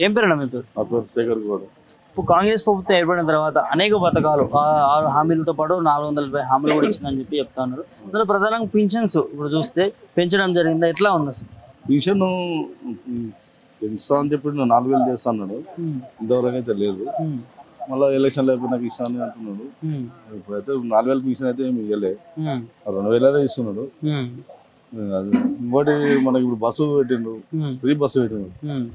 ఏం పేరు మీ పేరు? శేఖర్ గౌడ్. ఇప్పుడు కాంగ్రెస్ ప్రభుత్వం ఏర్పడిన తర్వాత అనేక పథకాలు 6 హామీలతో పాటు 440 హామీలు కూడా ఇచ్చిందని చెప్పి చెప్తా ఉన్నారు. అందులో ప్రధానంగా పింఛన్స్ ఇప్పుడు చూస్తే పెంచడం జరిగిందా, ఎట్లా ఉంది అసలు? పింఛన్ పెంచుతా అని చెప్పి 4000 చేస్తా అన్నాడు, ఇంతవరకు అయితే లేదు. మళ్ళీ ఎలక్షన్లు అయిపోయినాక ఇస్తాను అంటున్నాడు. ఇప్పుడైతే 4000 పింఛన్ అయితే ఏమి ఇవ్వలే, 2000 ఇస్తున్నాడు. ఇంకోటి మనకి ఇప్పుడు బస్సు పెట్టిండు, ఫ్రీ బస్సు పెట్టిండు.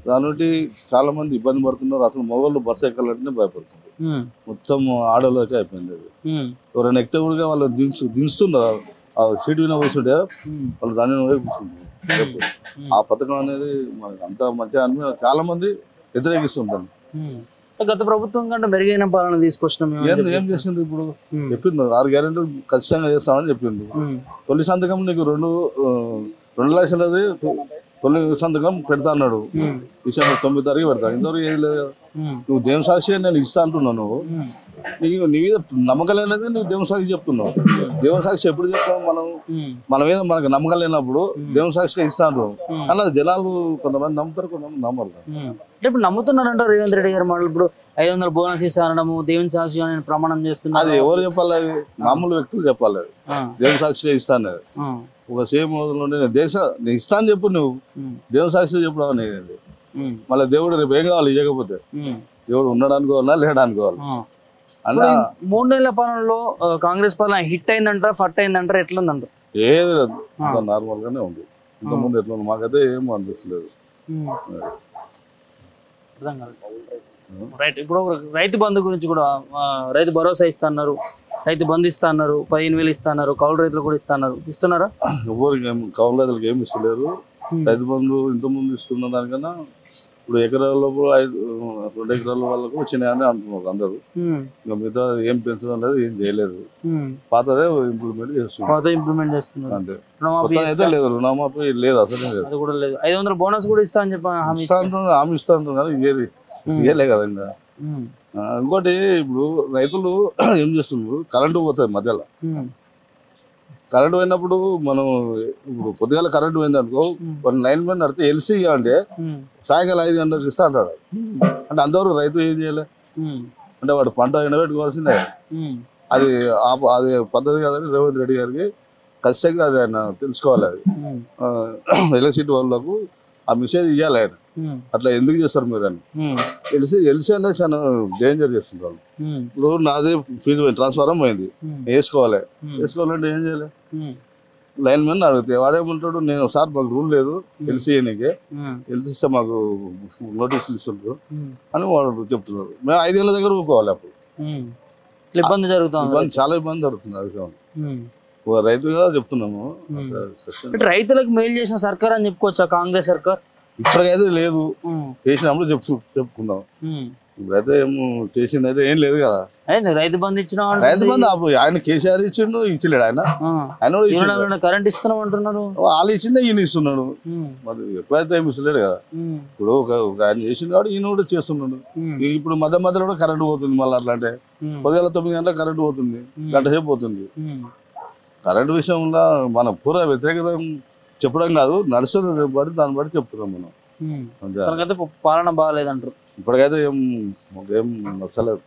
దాని నుండి చాలా మంది ఇబ్బంది పడుతున్నారు. అసలు మొగోళ్ళు బస్సు ఎక్కాలంటేనే భయపడుతున్నారు. మొత్తం ఆడోళ్ళకి అయిపోయింది అది. ఎవరైనా ఎక్కితే కూడా వాళ్ళు దించుతున్నారు. ఆ సీట్ మీద కూర్చుంటే వాళ్ళు దాని కూర్చుంటారు. ఆ పథకం అనేది మనకి అంత మంచిగా చాలా మంది వ్యతిరేకిస్తుంటారు. గత ప్రభుత్వం కంటే మెరుగైన పాలన తీసుకొచ్చినాం. ఏం చేసిండు ఇప్పుడు? చెప్పిండు 6 గ్యారెంటీలు ఖచ్చితంగా చేస్తామని చెప్పిండు. తొలి సంతకం నీకు 2 లక్షలది తొలి సంతకం పెడతా అన్నాడు. డిసెంబర్ 9 తారీఖు పెడతా. ఇంతవరకు ఏది లేదు. నువ్వు దేవుని సాక్షి నేను ఇస్తా అంటున్నావు. నువ్వు నీ మీద నమ్మకం లేనది నువ్వు దేవుని సాక్షి చెప్తున్నావు. దేవుని సాక్షి ఎప్పుడు చెప్తావు? మన మీద మనకు నమ్మకం లేనప్పుడు దేవుని సాక్షిగా ఇస్తా అంటున్నావు. అలా జనాలు కొంతమంది నమ్ముతారు, కొంతమంది నమ్మరు. ఇప్పుడు నమ్ముతున్నారంటారు రేవంత్ రెడ్డి గారు. మళ్ళీ ఇప్పుడు 500 బోనస్ ఇస్తానడము, దేవుని సాక్షిగా నేను ప్రమాణం చేస్తున్నా. అది ఎవరు చెప్పాలి? అది మామూలు వ్యక్తులు చెప్పాలి. దేవుని సాక్షిగా ఇస్తాను. ఒక సేమ్ నుండి నేను ఇస్తా అని చెప్పు. నువ్వు దేవుని సాక్షిగా చెప్పడం అనేది మళ్ళీ దేవుడు రేపు ఏం కావాలి ఇవ్వకపోతే? దేవుడు ఉండడానుకోవాలన్నా లేడానుకోవాలి. 3 నెలల పాలనలో కాంగ్రెస్ పాలన హిట్ అయిందంటారా, ఫట్ అయిందంటారా, ఎట్లుందంటారు? ఏది లేదు, నార్మల్ గానే ఉంది. ఇంతకుముందు ఎట్లా ఉంది మాకైతే ఏమో అనిపిస్తలేదు. రైట్. ఇప్పుడు రైతు బంధు గురించి కూడా రైతు భరోసా ఇస్తా అన్నారు, రైతు బంధు ఇస్తా అన్నారు, 15,000 ఇస్తా అన్నారు, కౌలు రైతులు కూడా ఇస్తా అన్నారు. ఇస్తున్నారా? ఎవరికి కౌలు రైతులకు ఏమి ఇస్తలేరు. రైతు బంధు ఇంతకుముందు ఇస్తున్న దానికన్నా ఇప్పుడు ఎకరాల్లో 2 ఎకరాల వాళ్ళకు వచ్చినాయని అంటున్నారు అందరూ. ఇంకా మిగతా ఏం పెంచడం లేదు, ఏం చేయలేదు. పాతదే ఇంప్లిమెంట్ చేస్తున్నారు అంతే. అయితే లేదు, రుణమాఫీ లేదు, అసలే లేదు. అది కూడా లేదు. 500 బోనస్ కూడా ఇస్తా అని చెప్పి హామీ ఇస్తా అంటున్నారు. ఇయ్యలే కదా ఇంకా. ఇంకోటి ఇప్పుడు రైతులు ఏం చేస్తున్నారు, కరెంటు పోతుంది మధ్యలో. కరెంటు పోయినప్పుడు మనం ఇప్పుడు పొద్దుగాల కరెంటు పోయింది అనుకో, 9 మంది నడితే ఎల్సీ అంటే సాయంకాలం 5 గంటలకు ఇస్తా అంటాడు. అంటే అంతవరకు రైతు ఏం చేయలే. అంటే వాడు పంట ఎండబెట్టుకోవాల్సిందే. అది అది పద్ధతి కాదని రేవంత్ రెడ్డి గారికి ఖచ్చితంగా అది ఆయన తెలుసుకోవాలి. అది ఎలక్ట్రిసిటీ వాళ్ళకు ఆ మెసేజ్ ఇవ్వాలి ఆయన. అట్లా ఎందుకు చేస్తారు మీరు అని ఎల్సీ అనేది చాలా డేంజర్ చేస్తుంటారు. ఇప్పుడు నాదే ఫీజు పోయింది, ట్రాన్స్ఫారం పోయింది, వేసుకోవాలంటే ఏం చేయాలి? లైన్ మీద అడిగితే వాడేమంటాడు, నేను ఒకసారి మాకు రూల్ లేదు ఎల్సీ అయ్యానికి, ఎల్సీ ఇస్తే మాకు నోటీసులు ఇస్తుంటారు అని వాడు చెప్తున్నారు. మేము 5 ఏళ్ళ దగ్గర ఊరుకోవాలి. అప్పుడు ఇబ్బంది జరుగుతుంది, చాలా ఇబ్బంది జరుగుతుంది. ఆ విషయం రైతుగా చెప్తున్నాము. రైతులకు మేలు చేసిన సర్కార్ అని చెప్పుకోవచ్చా కాంగ్రెస్ సర్కార్? ఇప్పటికైతే లేదు, చేసినప్పుడు చెప్పుకుందాం. ఇప్పుడైతే ఏమో చేసింది అయితే ఏం లేదు కదా. రైతు బంధు ఇచ్చిన రైతు బంధు ఆయన కేసీఆర్ ఇచ్చిండు, ఇచ్చలేడు ఆయన. ఆయన కరెంట్ ఇస్తున్నాం అంటున్నారు. వాళ్ళు ఇచ్చిందే ఈయన ఇస్తున్నాడు. మరి ఎక్కువైతే ఏమి ఇస్తలేడు కదా. ఇప్పుడు ఆయన చేసింది కాబట్టి ఈయన కూడా చేస్తున్నాడు. ఇప్పుడు మధ్యలో కూడా కరెంట్ పోతుంది. మళ్ళీ అట్లా అంటే 9 గంటలకు కరెంట్ పోతుంది, గంట సేపు పోతుంది. కరెంటు విషయంలో మన పూర్వ వ్యతిరేకత చెప్పడం కాదు, నడుస్తుంది బట్టి దాన్ని బట్టి చెప్తున్నాం మనం. పాలన బాగాలేదంటారు. ఇప్పటికైతే ఏం నచ్చలేదు.